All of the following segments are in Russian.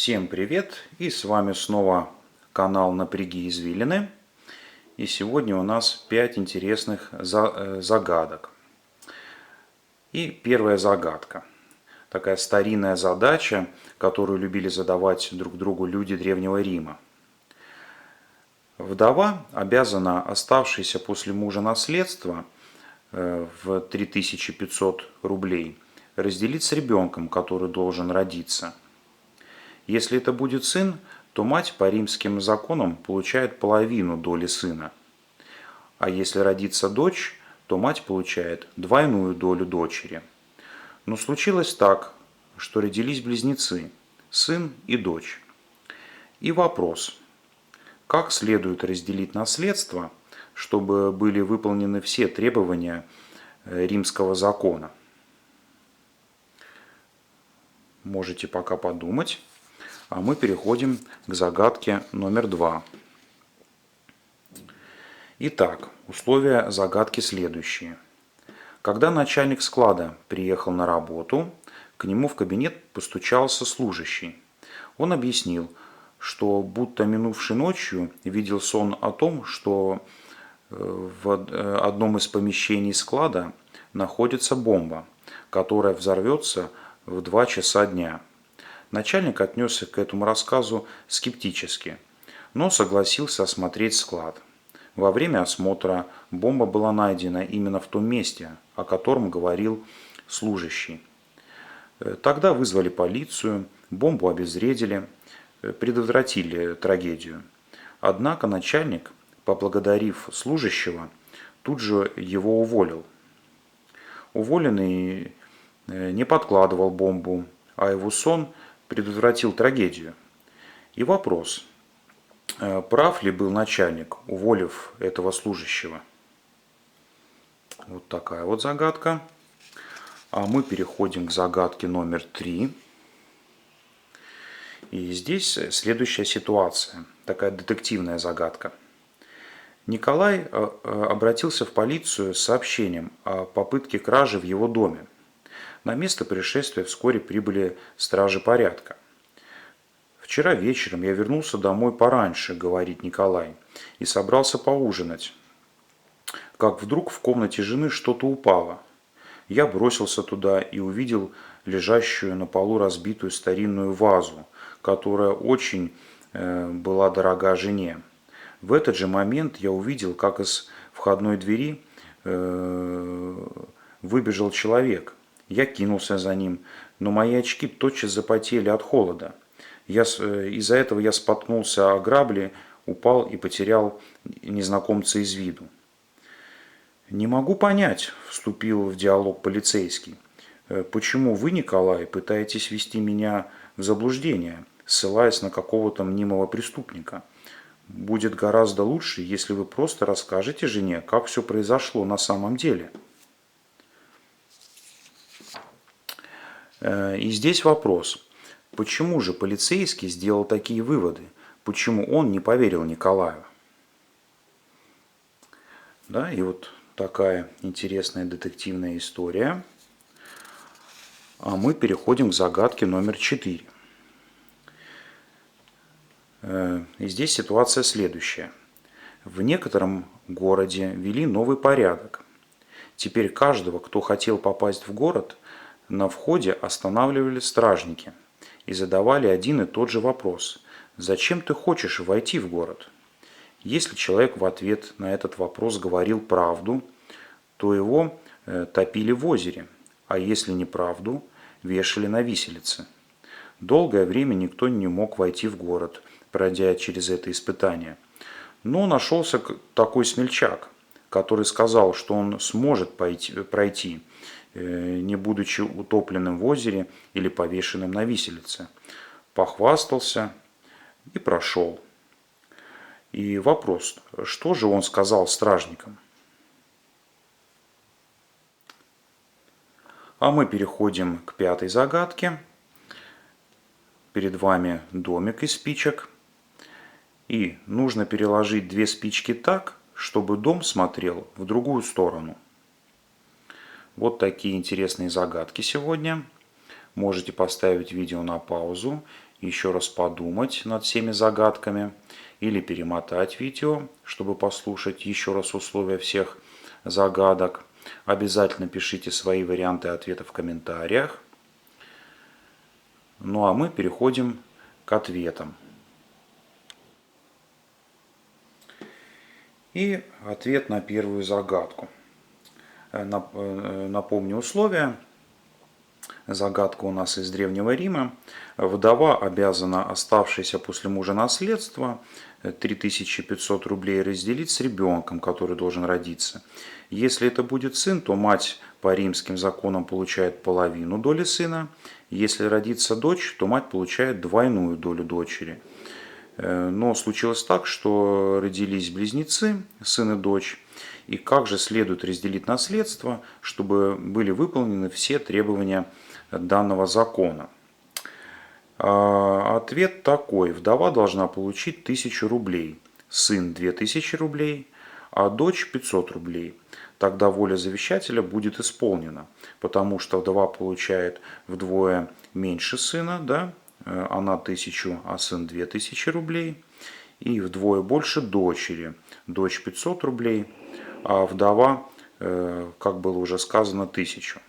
Всем привет! И с вами снова канал Напряги извилины. И сегодня у нас 5 интересных загадок. И первая загадка. Такая старинная задача, которую любили задавать друг другу люди Древнего Рима. Вдова обязана оставшееся после мужа наследство в 3500 рублей разделить с ребенком, который должен родиться. Если это будет сын, то мать по римским законам получает половину доли сына. А если родится дочь, то мать получает двойную долю дочери. Но случилось так, что родились близнецы, сын и дочь. И вопрос, как следует разделить наследство, чтобы были выполнены все требования римского закона? Можете пока подумать. А мы переходим к загадке номер 2. Итак, условия загадки следующие. Когда начальник склада приехал на работу, к нему в кабинет постучался служащий. Он объяснил, что будто минувшей ночью видел сон о том, что в одном из помещений склада находится бомба, которая взорвется в 2 часа дня. Начальник отнесся к этому рассказу скептически, но согласился осмотреть склад. Во время осмотра бомба была найдена именно в том месте, о котором говорил служащий. Тогда вызвали полицию, бомбу обезвредили, предотвратили трагедию. Однако начальник, поблагодарив служащего, тут же его уволил. Уволенный не подкладывал бомбу, а его сон предотвратил трагедию. И вопрос, прав ли был начальник, уволив этого служащего? Вот такая вот загадка. А мы переходим к загадке номер 3. И здесь следующая ситуация, такая детективная загадка. Николай обратился в полицию с сообщением о попытке кражи в его доме. На место происшествия вскоре прибыли стражи порядка. «Вчера вечером я вернулся домой пораньше», — говорит Николай, — «и собрался поужинать. Как вдруг в комнате жены что-то упало. Я бросился туда и увидел лежащую на полу разбитую старинную вазу, которая очень была дорога жене. В этот же момент я увидел, как из входной двери выбежал человек. Я кинулся за ним, но мои очки тотчас запотели от холода. Из-за этого я споткнулся о грабли, упал и потерял незнакомца из виду». «Не могу понять», – вступил в диалог полицейский, – «почему вы, Николай, пытаетесь ввести меня в заблуждение, ссылаясь на какого-то мнимого преступника? Будет гораздо лучше, если вы просто расскажете жене, как все произошло на самом деле». И здесь вопрос, почему же полицейский сделал такие выводы? Почему он не поверил Николаю? Да, и вот такая интересная детективная история. А мы переходим к загадке номер 4. И здесь ситуация следующая. В некотором городе ввели новый порядок. Теперь каждого, кто хотел попасть в город, на входе останавливали стражники и задавали один и тот же вопрос: «Зачем ты хочешь войти в город?» Если человек в ответ на этот вопрос говорил правду, то его топили в озере, а если неправду, вешали на виселице. Долгое время никто не мог войти в город, пройдя через это испытание. Но нашелся такой смельчак, который сказал, что он сможет пройти, не будучи утопленным в озере или повешенным на виселице. Похвастался и прошел. И вопрос, что же он сказал стражникам? А мы переходим к 5-й загадке. Перед вами домик из спичек. И нужно переложить 2 спички так, чтобы дом смотрел в другую сторону. Вот такие интересные загадки сегодня. Можете поставить видео на паузу еще раз подумать над всеми загадками или перемотать видео, чтобы послушать еще раз условия всех загадок. Обязательно пишите свои варианты ответа в комментариях. Ну а мы переходим к ответам. И ответ на первую загадку. Напомню условия. Загадка у нас из Древнего Рима. Вдова обязана оставшееся после мужа наследство 3500 рублей разделить с ребенком, который должен родиться. Если это будет сын, то мать по римским законам получает половину доли сына. Если родится дочь, то мать получает двойную долю дочери. Но случилось так, что родились близнецы, сын и дочь. И как же следует разделить наследство, чтобы были выполнены все требования данного закона? Ответ такой. Вдова должна получить 1000 рублей, сын 2000 рублей, а дочь 500 рублей. Тогда воля завещателя будет исполнена, потому что вдова получает вдвое меньше сына, да? Она 1000, а сын 2000 рублей. И вдвое больше дочери, дочь 500 рублей, а вдова, как было уже сказано, 1000.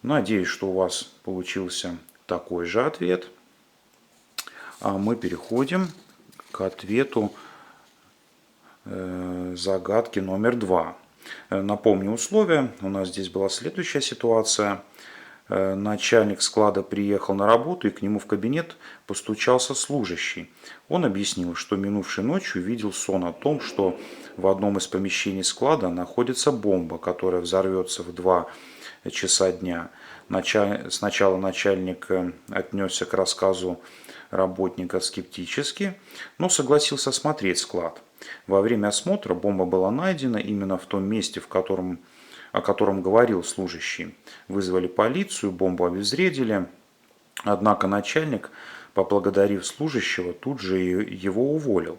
Надеюсь, что у вас получился такой же ответ. А мы переходим к ответу загадки номер 2. Напомню условия. У нас здесь была следующая ситуация. Начальник склада приехал на работу, и к нему в кабинет постучался служащий. Он объяснил, что минувшей ночью видел сон о том, что в одном из помещений склада находится бомба, которая взорвется в 2 часа дня. Сначала начальник отнесся к рассказу работника скептически, но согласился осмотреть склад. Во время осмотра бомба была найдена именно в том месте, о котором говорил служащий. Вызвали полицию, бомбу обезвредили. Однако начальник, поблагодарив служащего, тут же его уволил.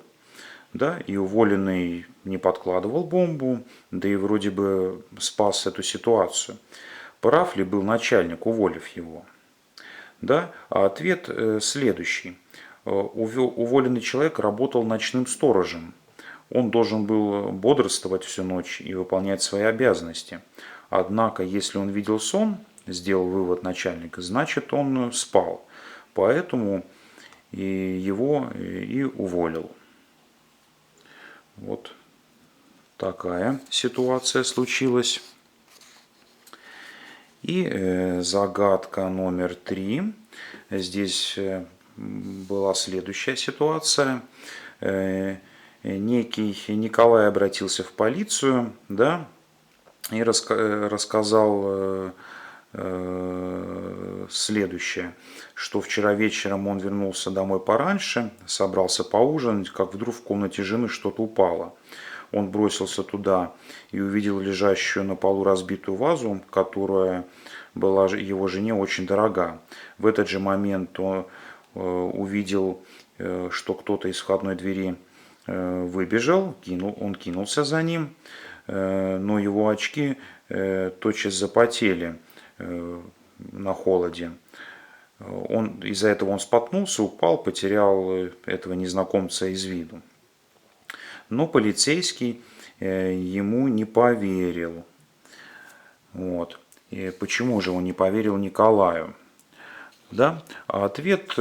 Да, и уволенный не подкладывал бомбу, да и вроде бы спас эту ситуацию. Прав ли был начальник, уволив его? Да? А ответ следующий. Уволенный человек работал ночным сторожем. Он должен был бодрствовать всю ночь и выполнять свои обязанности. Однако, если он видел сон, сделал вывод начальник, значит он спал. Поэтому его и уволил. Вот такая ситуация случилась. И загадка номер 3. Здесь была следующая ситуация. Некий Николай обратился в полицию, да, и рассказал следующее, что вчера вечером он вернулся домой пораньше, собрался поужинать, как вдруг в комнате жены что-то упало. Он бросился туда и увидел лежащую на полу разбитую вазу, которая была его жене очень дорога. В этот же момент он увидел, что кто-то из входной двери выбежал, он кинулся за ним, но его очки тотчас запотели на холоде. Из-за этого он споткнулся, упал, потерял этого незнакомца из виду. Но полицейский ему не поверил. Вот. И почему же он не поверил Николаю? Да? А ответ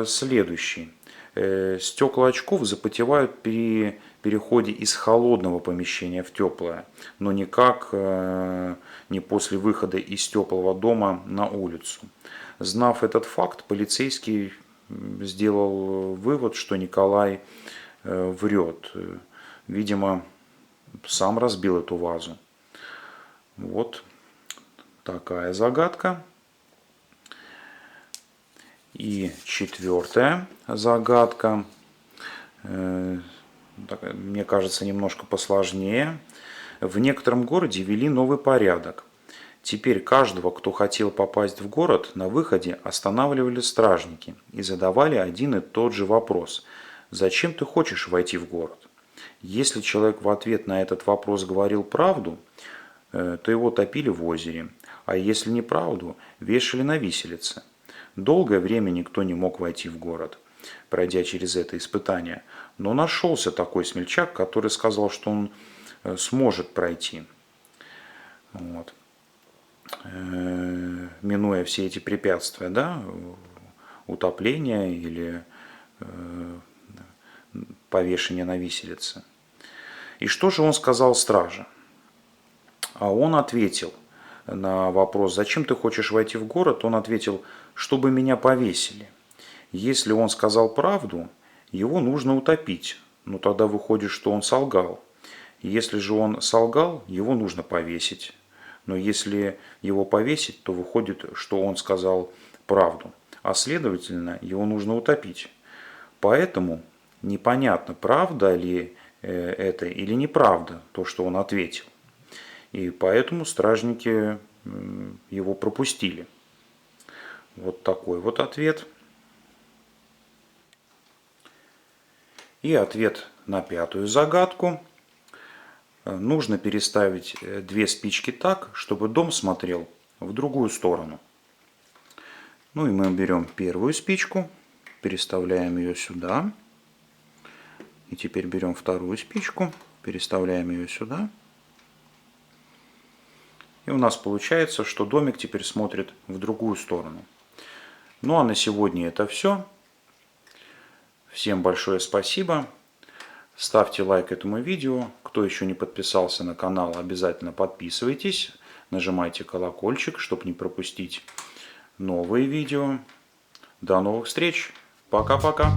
следующий. Стекла очков запотевают при переходе из холодного помещения в теплое, но никак не после выхода из теплого дома на улицу. Знав этот факт, полицейский сделал вывод, что Николай врет. Видимо, сам разбил эту вазу. Вот такая загадка. И 4-я загадка, мне кажется, немножко посложнее. В некотором городе ввели новый порядок. Теперь каждого, кто хотел попасть в город, на выходе останавливали стражники и задавали один и тот же вопрос. Зачем ты хочешь войти в город? Если человек в ответ на этот вопрос говорил правду, то его топили в озере, а если неправду, вешали на виселице. Долгое время никто не мог войти в город, пройдя через это испытание. Но нашелся такой смельчак, который сказал, что он сможет пройти. Вот. Минуя все эти препятствия, да, утопления или повешения на виселице. И что же он сказал страже? А он ответил на вопрос, зачем ты хочешь войти в город, он ответил, чтобы меня повесили. Если он сказал правду, его нужно утопить, но тогда выходит, что он солгал. Если же он солгал, его нужно повесить. Но если его повесить, то выходит, что он сказал правду, а следовательно, его нужно утопить. Поэтому непонятно, правда ли это или неправда, то, что он ответил. И поэтому стражники его пропустили. Вот такой вот ответ. И ответ на пятую загадку. Нужно переставить 2 спички так, чтобы дом смотрел в другую сторону. Ну и мы берем первую спичку, переставляем ее сюда. И теперь берем вторую спичку, переставляем ее сюда. И у нас получается, что домик теперь смотрит в другую сторону. Ну а на сегодня это все. Всем большое спасибо. Ставьте лайк этому видео. Кто еще не подписался на канал, обязательно подписывайтесь. Нажимайте колокольчик, чтобы не пропустить новые видео. До новых встреч. Пока-пока.